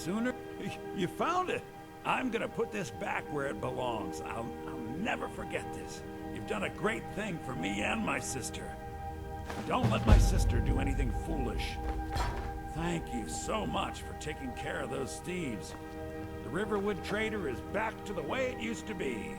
sooner. You found it. I'm gonna put this back where it belongs. I'll never forget this. You've done a great thing for me and my sister. Don't let my sister do anything foolish. Thank you so much for taking care of those thieves. The Riverwood Trader is back to the way it used to be.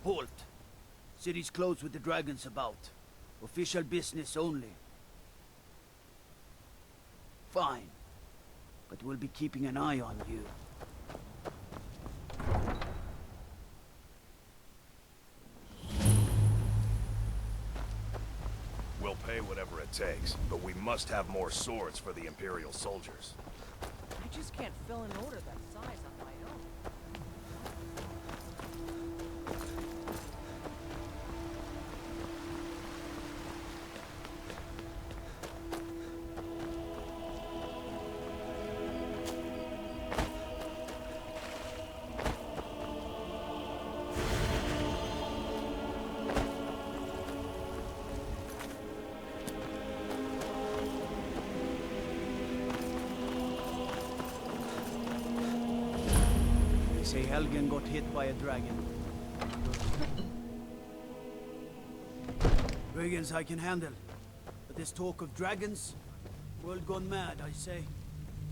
Halt! City's closed with the dragons about. Official business only. Fine. But we'll be keeping an eye on you. We'll pay whatever it takes, but we must have more swords for the Imperial soldiers. I just can't fill an order that size on my own. Say Helgen got hit by a dragon. Brigands I can handle. But this talk of dragons? World gone mad, I say.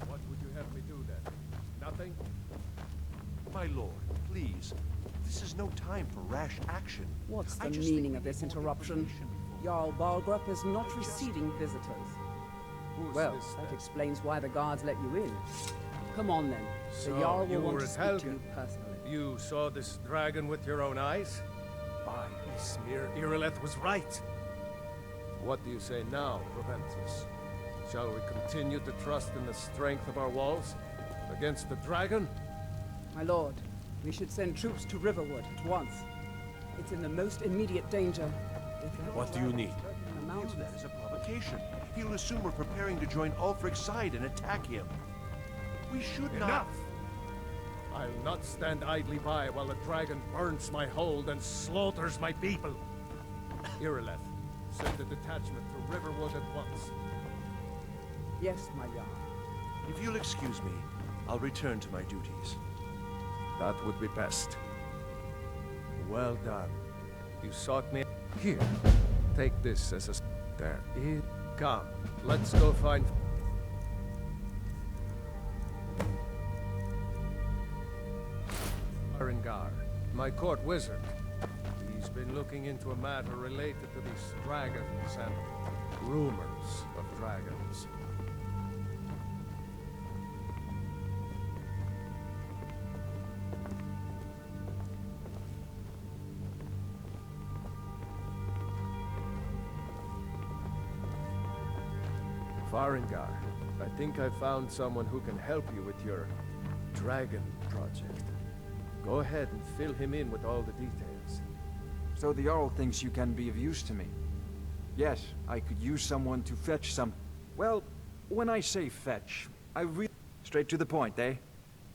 What would you have me do then? Nothing? My lord, please. This is no time for rash action. What's the I just meaning think of we this need more interruption? information before- Jarl Balgrup is not receiving visitors. Who's Well, this that then? explains why the guards let you in. Come on then. So, The Jarl you will want were to at speak to Helgen. you personally. You saw this dragon with your own eyes? By Ismir, Irileth was right. What do you say now, Proventus? Shall we continue to trust in the strength of our walls against the dragon? My lord, we should send troops to Riverwood at once. It's in the most immediate danger. What do you need? View that as a provocation. He'll assume we're preparing to join Ulfric's side and attack him. We should not... Enough! I'll not stand idly by while the dragon burns my hold and slaughters my people. Irileth, send a detachment to Riverwood at once. Yes, my Jarl. If you'll excuse me, I'll return to my duties. That would be best. Well done. You sought me. Here, take this as a... There. Come, let's go find... Farengar, my court wizard. He's been looking into a matter related to these dragons and rumors of dragons. Farengar, I think I found someone who can help you with your dragon project. Go ahead and fill him in with all the details. So the Jarl thinks you can be of use to me. Yes, I could use someone to fetch some... Well, when I say fetch, I straight to the point, eh?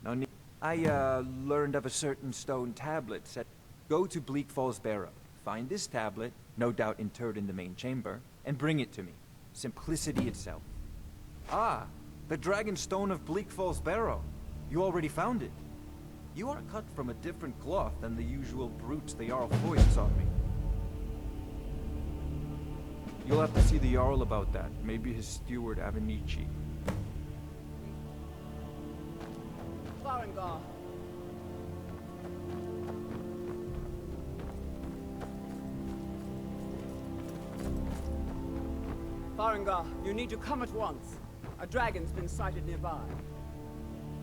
No need... I, learned of a certain stone tablet set... Go to Bleak Falls Barrow, find this tablet, no doubt interred in the main chamber, and bring it to me. Simplicity itself. Ah, the Dragon Stone of Bleak Falls Barrow. You already found it. You are cut from a different cloth than the usual brutes the Jarl foists on me. You'll have to see the Jarl about that. Maybe his steward, Avenici. Farengar. Farengar, you need to come at once. A dragon's been sighted nearby.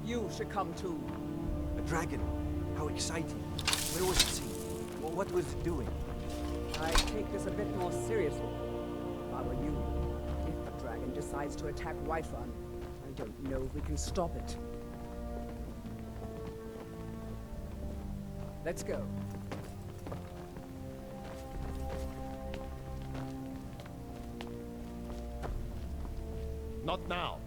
You should come too. A dragon? How exciting. Where was it seen? What was it doing? I'd take this a bit more seriously. If I were you, if the dragon decides to attack Whiterun, I don't know if we can stop it. Let's go. Not now.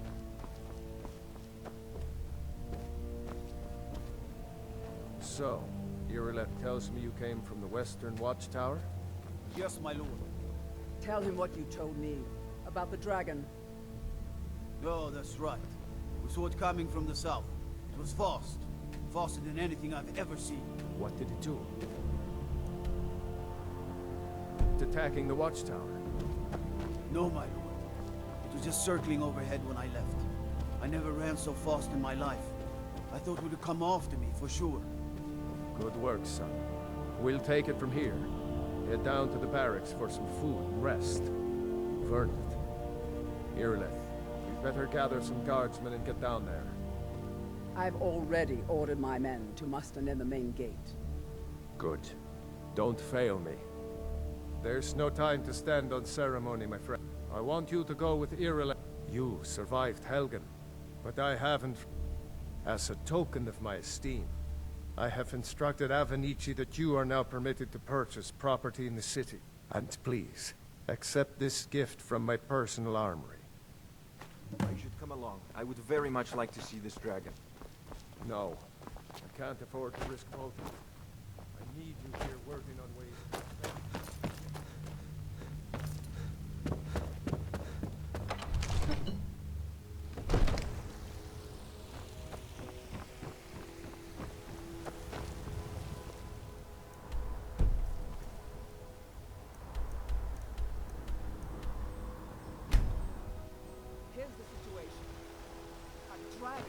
So, Irileth tells me you came from the Western Watchtower? Yes, my lord. Tell him what you told me about the dragon. Oh, that's right. We saw it coming from the south. It was fast. Faster than anything I've ever seen. What did it do? It's attacking the Watchtower. No, my lord. It was just circling overhead when I left. I never ran so fast in my life. I thought it would come after me, for sure. Good work, son. We'll take it from here. Head down to the barracks for some food and rest. Vernet. Irileth, we'd better gather some guardsmen and get down there. I've already ordered my men to muster near the main gate. Good. Don't fail me. There's no time to stand on ceremony, my friend. I want you to go with Irileth. You survived Helgen, but I haven't. As a token of my esteem, I have instructed Avenici that you are now permitted to purchase property in the city. And please, accept this gift from my personal armory. I should come along. I would very much like to see this dragon. No, I can't afford to risk both. I need you here working on ways. Here's the situation. A dragon.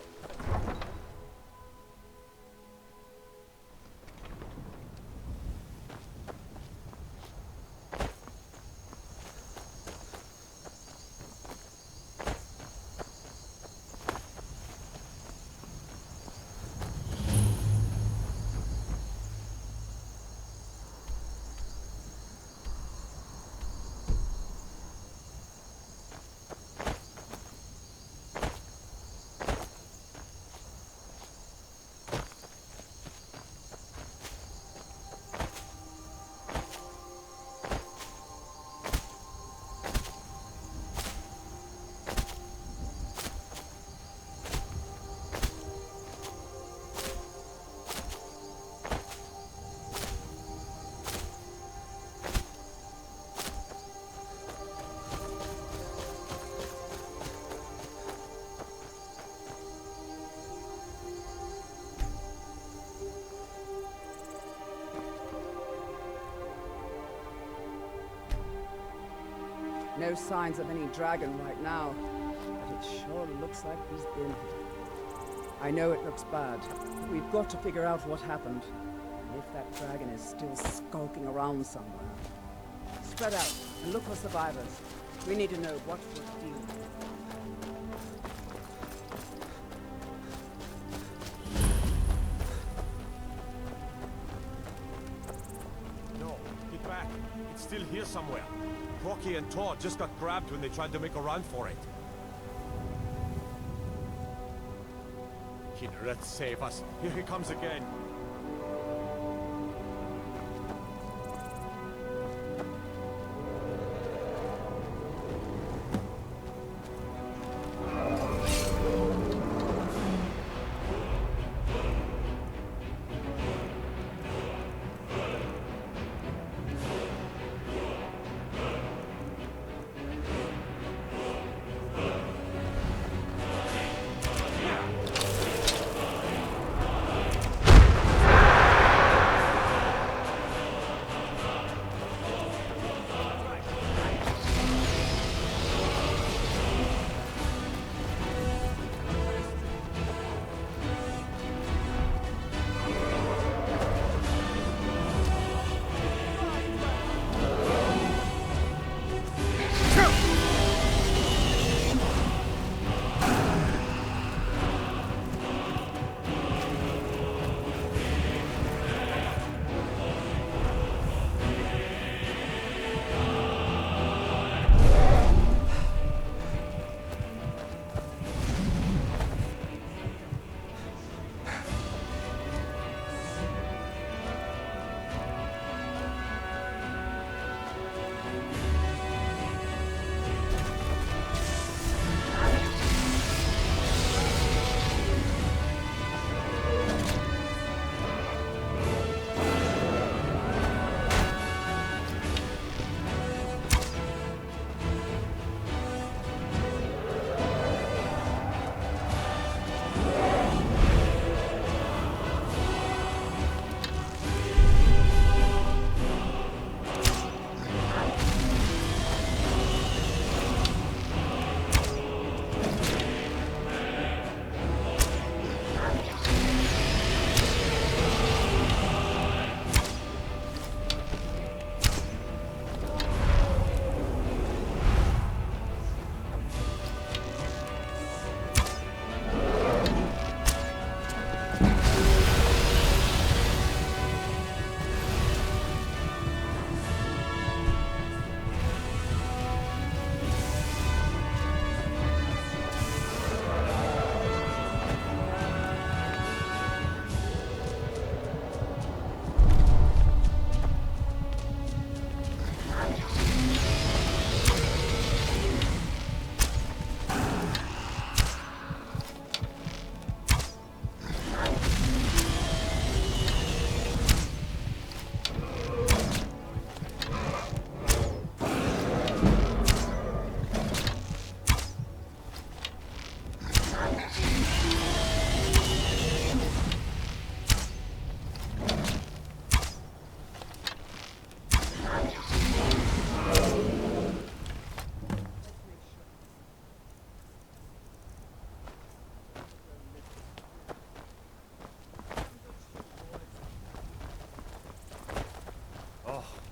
No signs of any dragon right now, but it sure looks like he's been here. I know it looks bad, but we've got to figure out what happened. And if that dragon is still skulking around somewhere. Spread out and look for survivors. We need to know what we're dealing with. No, get back. It's still here somewhere. Rocky and Todd just got grabbed when they tried to make a run for it. Kidret, save us. Here he comes again.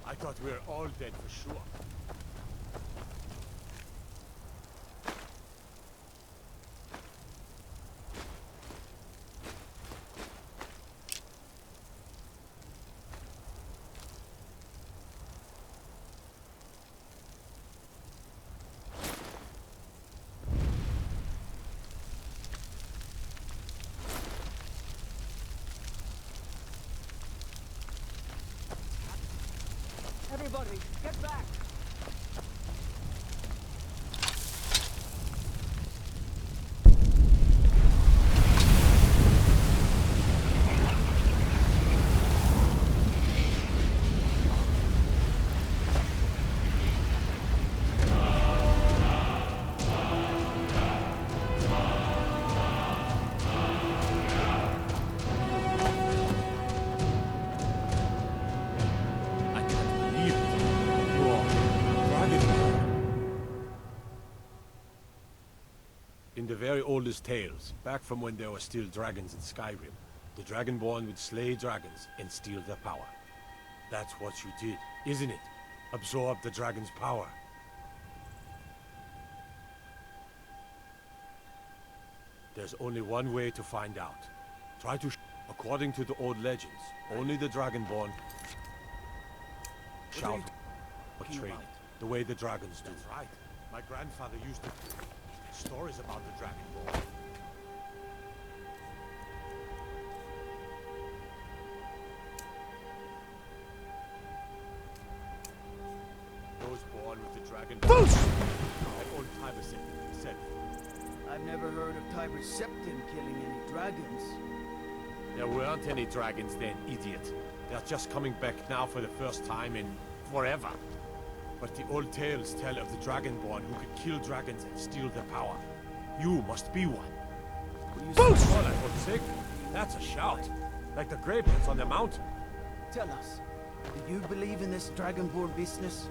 I thought we were all dead for sure. Everybody, get back! In the very oldest tales, back from when there were still dragons in Skyrim, the Dragonborn would slay dragons and steal their power. That's what you did, isn't it? Absorb the dragon's power. There's only one way to find out. Try to according to the old legends, only the Dragonborn shout or trade the way the dragons do. That's right. My grandfather used to stories about the Dragonborn. Those born with the dragon. My old Tiber said. I've never heard of Tiber Septim killing any dragons. There weren't any dragons then, idiot. They're just coming back now for the first time in forever. But the old tales tell of the Dragonborn who could kill dragons and steal their power. You must be one. Boost! Oh, for God's sake, that's a shout. Like the grapes on the mountain. Tell us, do you believe in this Dragonborn business?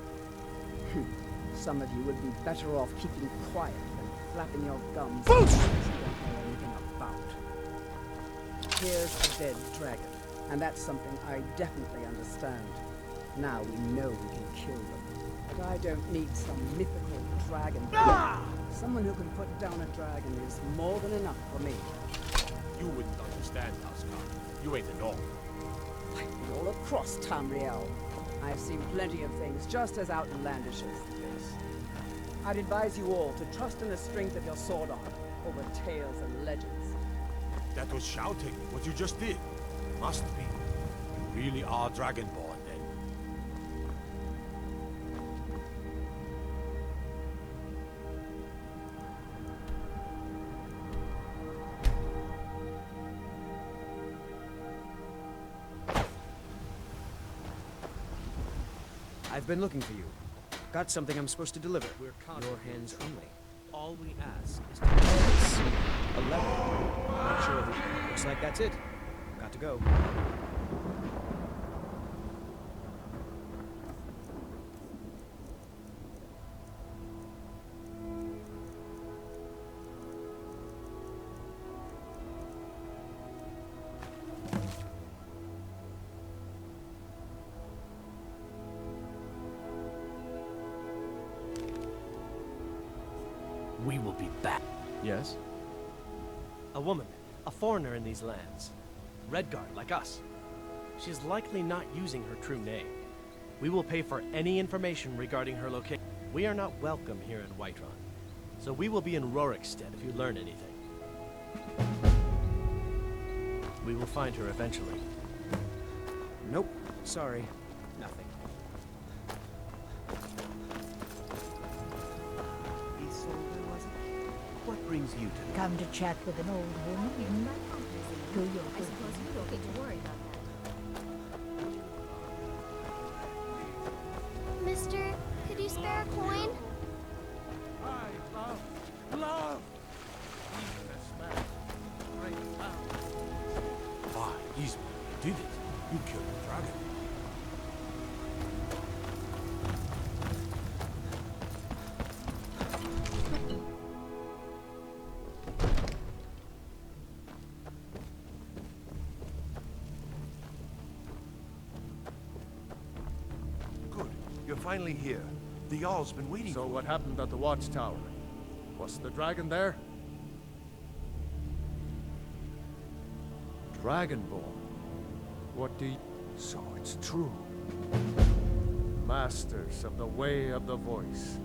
Some of you would be better off keeping quiet than flapping your gums. Boost! You don't know anything about. Here's a dead dragon, and that's something I definitely understand. Now we know we can kill them. But I don't need some mythical dragon. Someone who can put down a dragon is more than enough for me. You wouldn't understand, Asgard. You ain't a norm. I've been all across Tamriel. I've seen plenty of things just as outlandish as this. I'd advise you all to trust in the strength of your sword arm over tales and legends. That was shouting, what you just did. Must be. You really are Dragonborn, then. I've been looking for you. Got something I'm supposed to deliver. We're your hands only. All we ask is to tell us A letter. Not sure of it. Looks like that's it. Got to go. we will be back. Yes? A woman, a foreigner in these lands. Redguard, like us. She's likely not using her true name. We will pay for any information regarding her location. We are not welcome here in Whiterun, so we will be in Rorikstead if you learn anything. We will find her eventually. Nope. Sorry. Nothing. What brings you to Come to chat with an old woman? Do your I suppose you don't get to worry about that. Mister, could you spare a coin? Love! Why, Eastman, you did it. You killed the dragon. Good. You're finally here. The Jarl's been waiting So for what you. happened at the watchtower? Was the dragon there? Dragonborn? What do you... So it's true. Masters of the Way of the Voice.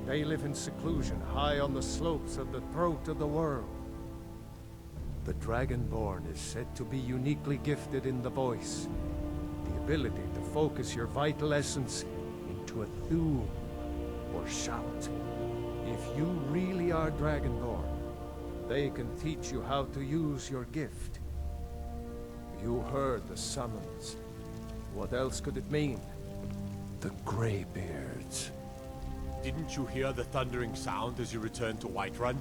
They live in seclusion, high on the slopes of the throat of the world. The Dragonborn is said to be uniquely gifted in the voice. The ability to focus your vital essence into a thum or shout. If you really are Dragonborn, they can teach you how to use your gift. You heard the summons. What else could it mean? The Greybeards. Didn't you hear the thundering sound as you returned to Whiterun?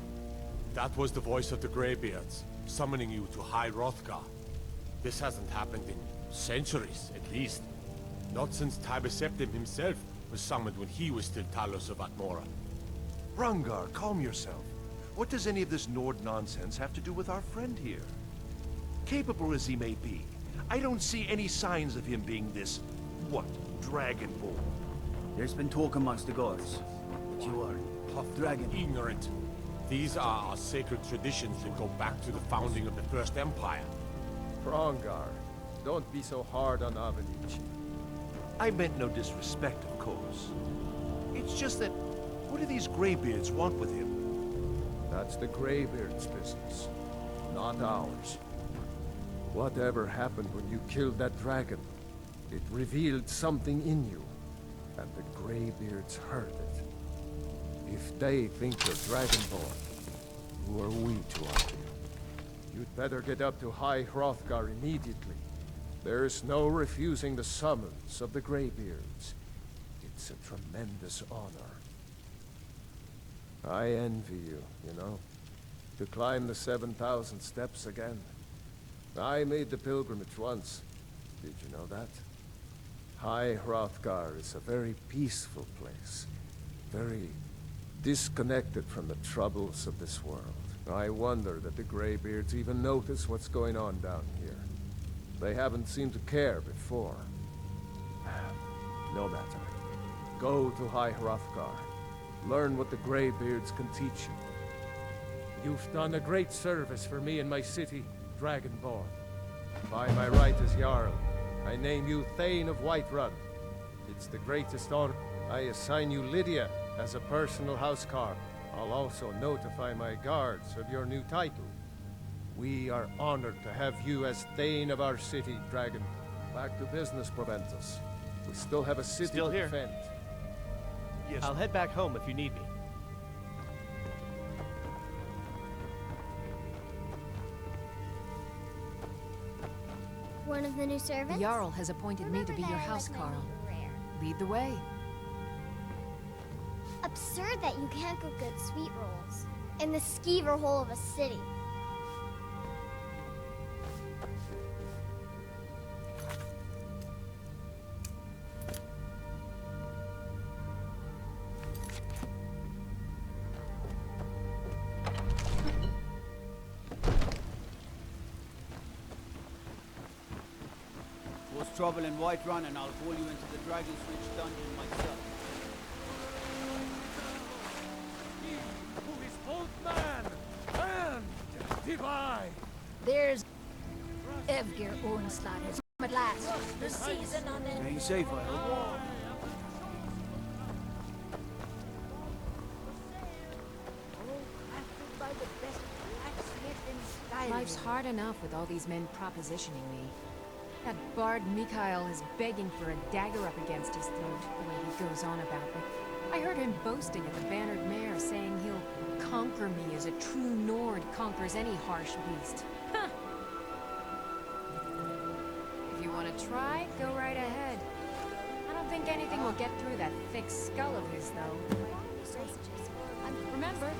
That was the voice of the Greybeards, summoning you to High Hrothgar. This hasn't happened in centuries, at least. Not since Tiber Septim himself was summoned when he was still Talos of Atmora. Rungar, calm yourself. What does any of this Nord nonsense have to do with our friend here? Capable as he may be, I don't see any signs of him being this, what, Dragonborn? There's been talk amongst the gods. But you are Puff dragon. ignorant. These are our sacred traditions that go back to the founding of the First Empire. Prongar, don't be so hard on Avenici. I meant no disrespect, of course. It's just that, what do these Greybeards want with him? That's the Greybeard's business, not ours. Whatever happened when you killed that dragon, it revealed something in you, and the Greybeards heard it. If they think you're Dragonborn, who are we to argue? You'd better get up to High Hrothgar immediately. There's no refusing the summons of the Greybeards. It's a tremendous honor. I envy you, you know, to climb the 7,000 steps again. I made the pilgrimage once. Did you know that? High Hrothgar is a very peaceful place. Very disconnected from the troubles of this world. I wonder that the Greybeards even notice what's going on down here. They haven't seemed to care before. No matter. Go to High Hrothgar. Learn what the Greybeards can teach you. You've done a great service for me and my city, Dragonborn. By my right as Jarl, I name you Thane of Whiterun. It's the greatest honor. I assign you Lydia as a personal housecarl. I'll also notify my guards of your new title. We are honored to have you as Thane of our city, Dragon. Back to business, Proventus. We still have a city Still to here. defend. Yes. I'll head back home if you need me. One of the new servants? The Jarl has appointed me to be your housecarl. Lead the way. Absurd that you can't cook good sweet rolls in the skeever hole of a city. Cause trouble in Whiterun and I'll haul you into the Dragon's Reach dungeon myself. Who is both man and divine? There's Evgir Ornslad has come at last. The season on it. Staying safe, I hope. Life's hard enough with all these men propositioning me. That bard Mikhail is begging for a dagger up against his throat, the way he goes on about me. I heard him boasting at the Bannered Mare, saying he'll conquer me as a true Nord conquers any harsh beast. Huh. If you want to try, go right ahead. I don't think anything will get through that thick skull of his, though. Remember,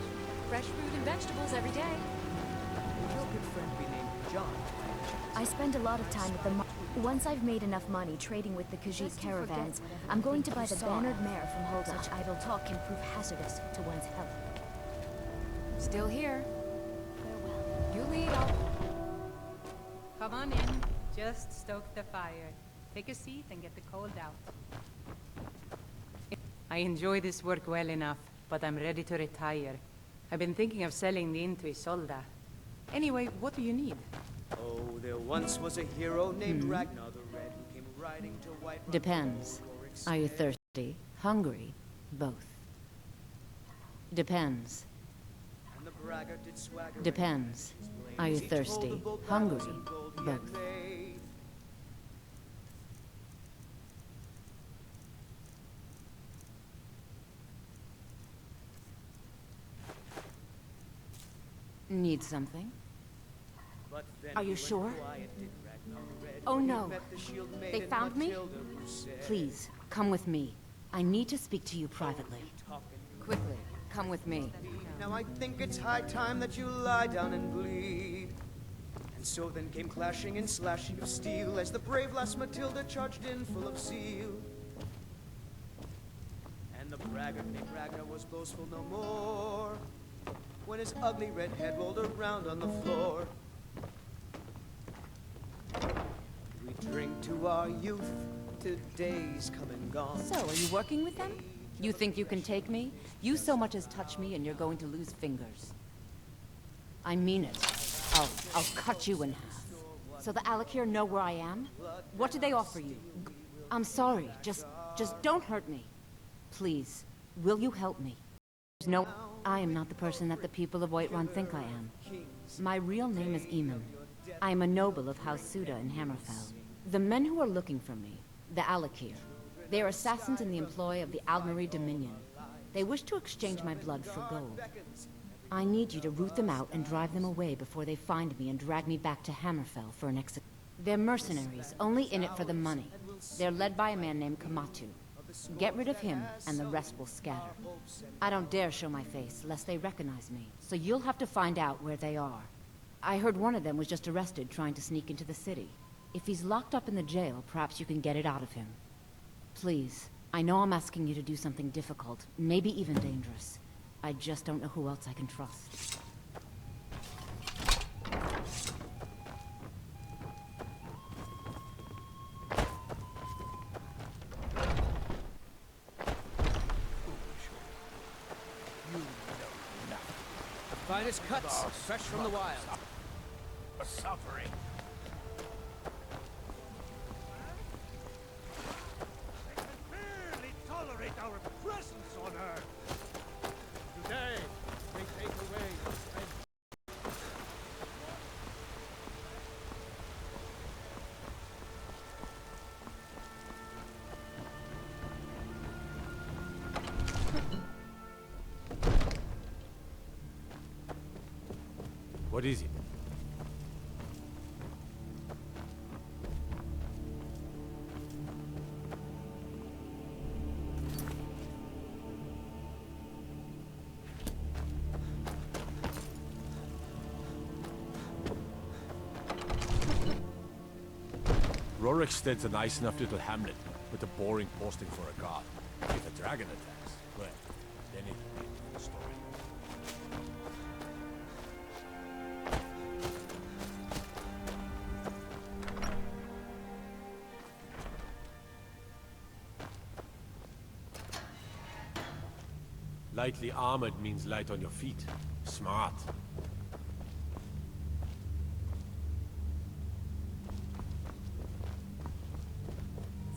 fresh fruit and vegetables every day. Your good friend be named John. I spend a lot of time at the Once I've made enough money trading with the Khajiit caravans, I'm going to buy the Bannered Mare from Holga. Such idle talk can prove hazardous to one's health. Still here. Farewell. You lead, I'll... Come on in. Just stoke the fire. Take a seat and get the cold out. I enjoy this work well enough, but I'm ready to retire. I've been thinking of selling the inn to Isolda. Anyway, what do you need? Oh, there once was a hero named Ragnar the Red who came riding to Whiterun. Depends. Are you thirsty? Hungry? Both. Depends. And the braggart did swagger. Depends. Are you thirsty? Hungry? Both. Need something? Are you sure? Oh no. They found me? Please, come with me. I need to speak to you privately. Quickly, come with me. Now I think it's high time that you lie down and bleed. And so then came clashing and slashing of steel as the brave lass Matilda charged in full of zeal. And the braggart named Ragnar was boastful no more. when his ugly red head rolled around on the floor. We drink to our youth, today's come and gone. So, are you working with them? You think you can take me? You so much as touch me and you're going to lose fingers. I mean it. I'll cut you in half. So the Alakir know where I am? What do they offer you? I'm sorry, just don't hurt me. Please, will you help me? No, I am not the person that the people of Whiterun think I am. My real name is Eamon. I am a noble of House Suda in Hammerfell. The men who are looking for me, the Alakir, they are assassins in the employ of the Aldmeri Dominion. They wish to exchange my blood for gold. I need you to root them out and drive them away before they find me and drag me back to Hammerfell for an execution. They're mercenaries, only in it for the money. They're led by a man named Kamatu. Get rid of him, and the rest will scatter. I don't dare show my face, lest they recognize me, so you'll have to find out where they are. I heard one of them was just arrested trying to sneak into the city. If he's locked up in the jail, perhaps you can get it out of him. Please, I know I'm asking you to do something difficult, maybe even dangerous. I just don't know who else I can trust. Finest cuts, fresh from the wild. Suffering. They can barely tolerate our presence on Earth. Today, they take away the strength. What is it? Rorikstead's a nice enough little hamlet with a boring posting for a god. If a dragon attacks, well, then it'll be a different story. Lightly armored means light on your feet. Smart.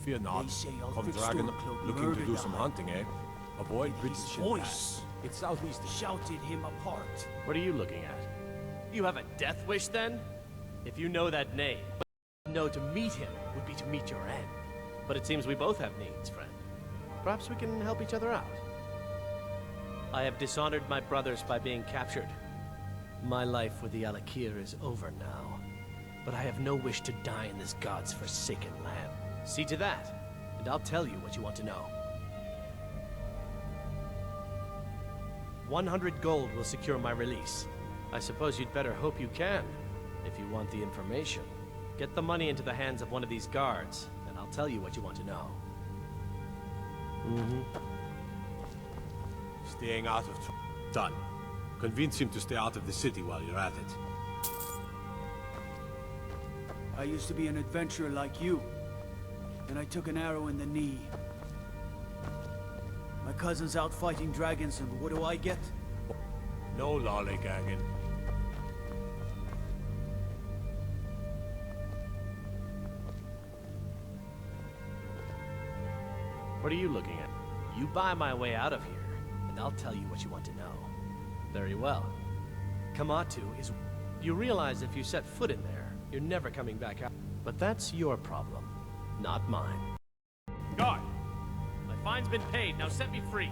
Fear not. Come dragon looking to do some hunting, eh? Avoid British voice. It's southeast. Shouted him apart. What are you looking at? You have a death wish, then? If you know that name, know to meet him would be to meet your end. But it seems we both have needs, friend. Perhaps we can help each other out. I have dishonored my brothers by being captured. My life with the Alakir is over now. But I have no wish to die in this god's forsaken land. See to that, and I'll tell you what you want to know. 100 gold will secure my release. I suppose you'd better hope you can, if you want the information. Get the money into the hands of one of these guards, and I'll tell you what you want to know. Staying out of trouble. Done. Convince him to stay out of the city while you're at it. I used to be an adventurer like you. Then I took an arrow in the knee. My cousin's out fighting dragons, and what do I get? No lollygagging. What are you looking at? You buy my way out of here, and I'll tell you what you want to know. Very well. Kamatu is... You realize if you set foot in there, you're never coming back out. But that's your problem, not mine. Guard! My fine's been paid, now set me free.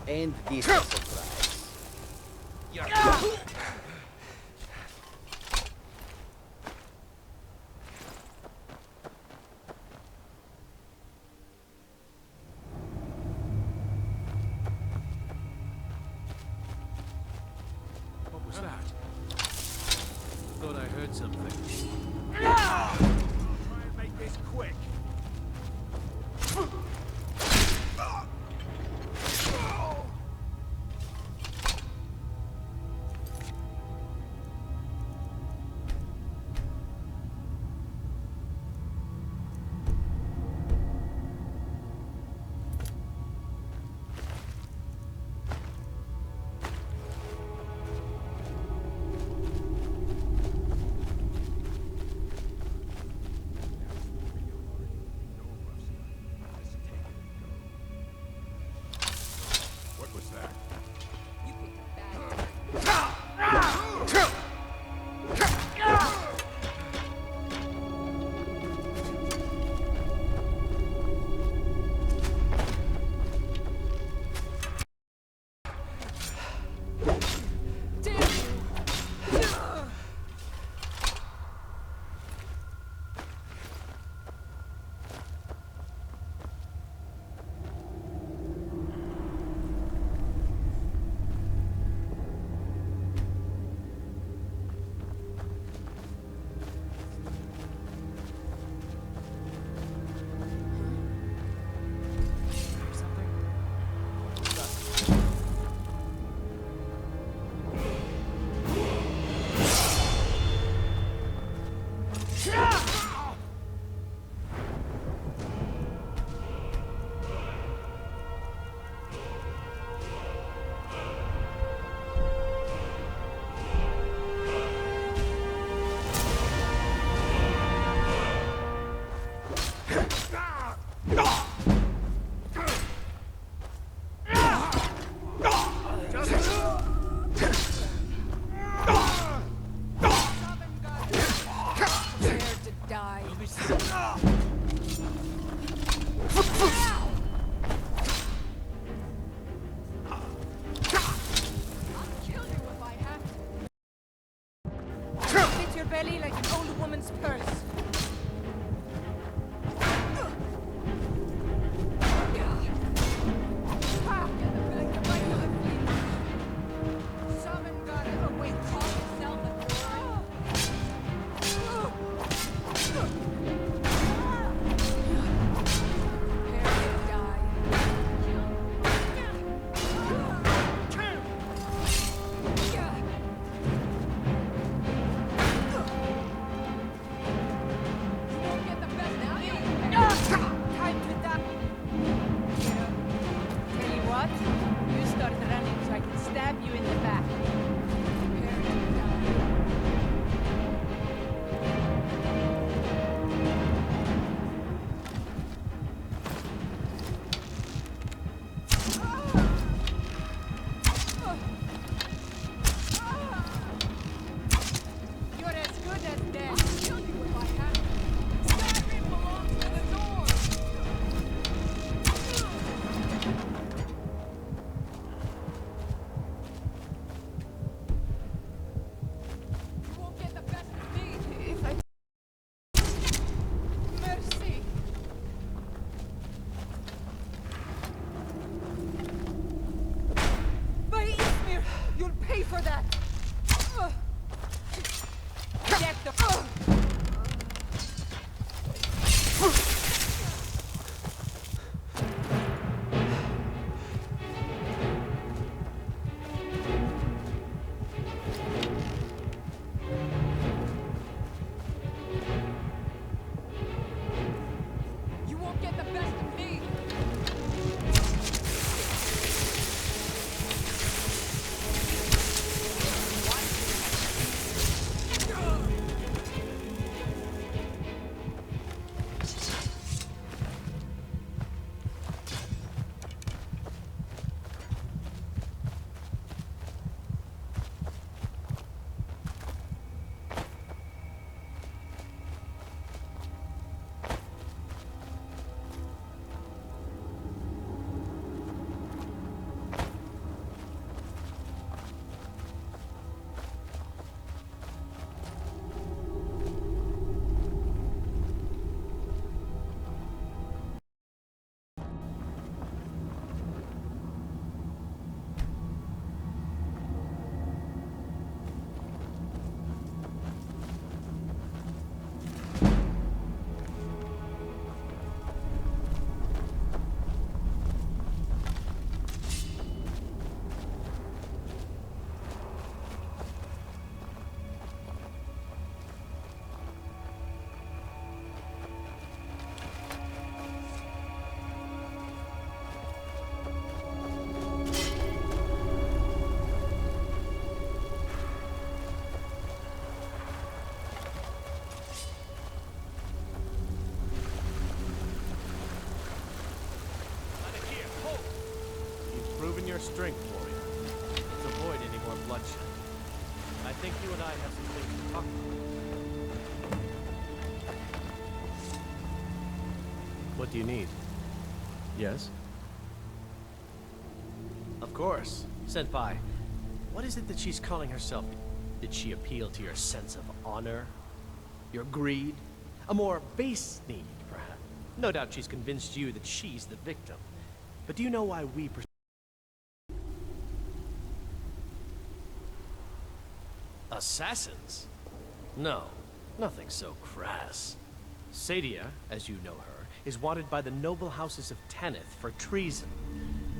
And this is a surprise. What was that? Thought I heard something. Try and make this quick. What was that? Fit your belly like an old woman's purse. inner strength, warrior. Let's avoid any more bloodshed. I think you and I have some things to talk about. What do you need? Yes? Of course. Senpai, what is it that she's calling herself? Did she appeal to your sense of honor? Your greed? A more base need, perhaps? No doubt she's convinced you that she's the victim. But do you know why we Assassins? No, nothing so crass. Sadia, as you know her, is wanted by the noble houses of Tanith for treason.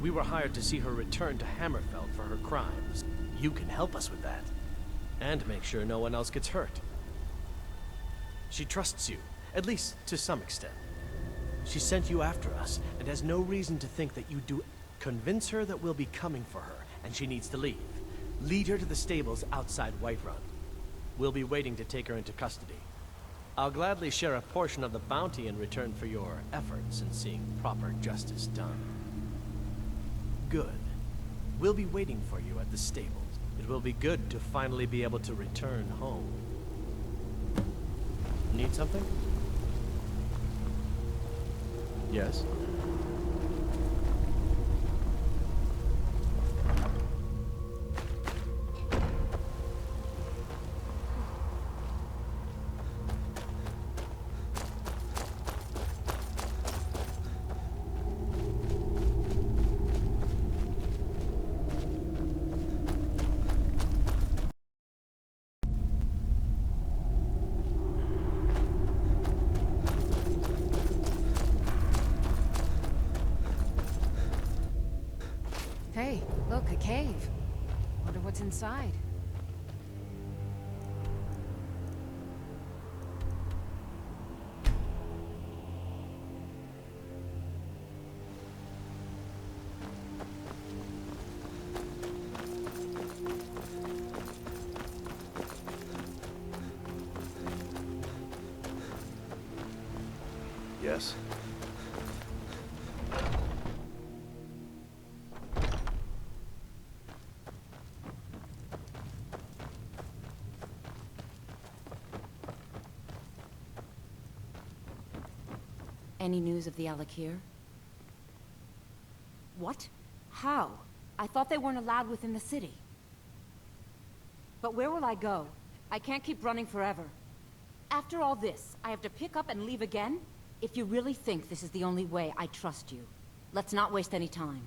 We were hired to see her return to Hammerfell for her crimes. You can help us with that. And make sure no one else gets hurt. She trusts you, at least to some extent. She sent you after us, and has no reason to think that you do. Convince her that we'll be coming for her, and she needs to leave. Lead her to the stables outside Whiterun. We'll be waiting to take her into custody. I'll gladly share a portion of the bounty in return for your efforts in seeing proper justice done. Good. We'll be waiting for you at the stables. It will be good to finally be able to return home. Need something? Yes? Hey, look, a cave. Wonder what's inside. Yes? Any news of the Alakir? What? How? I thought they weren't allowed within the city. But where will I go? I can't keep running forever. After all this, I have to pick up and leave again? If you really think this is the only way, I trust you. Let's not waste any time.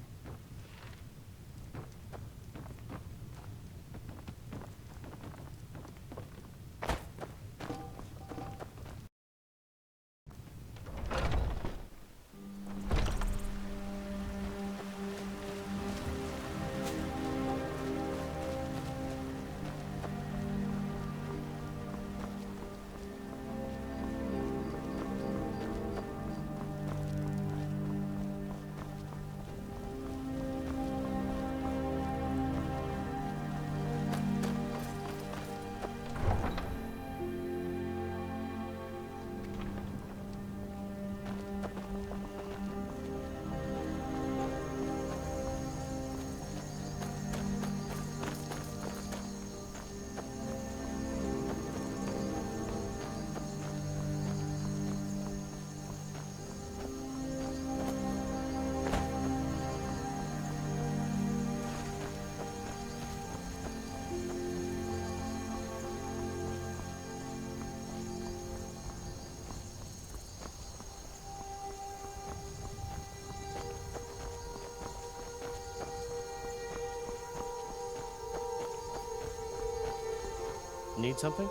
Need something?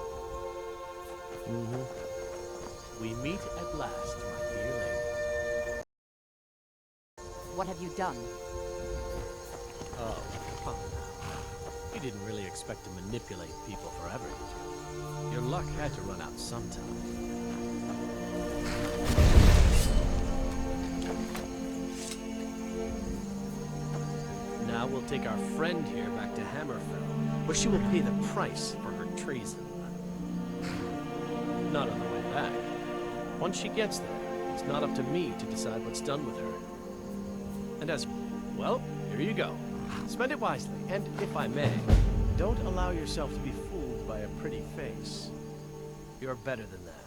Mm-hmm. We meet at last, my dear lady. What have you done? Oh, come on now. You didn't really expect to manipulate people forever, did you? Your luck had to run out sometime. Now we'll take our friend here back to Hammerfell, where she will pay the price for her treason. Not on the way back. Once she gets there, it's not up to me to decide what's done with her. And as... well, here you go. Spend it wisely, and if I may, don't allow yourself to be fooled by a pretty face. You're better than that.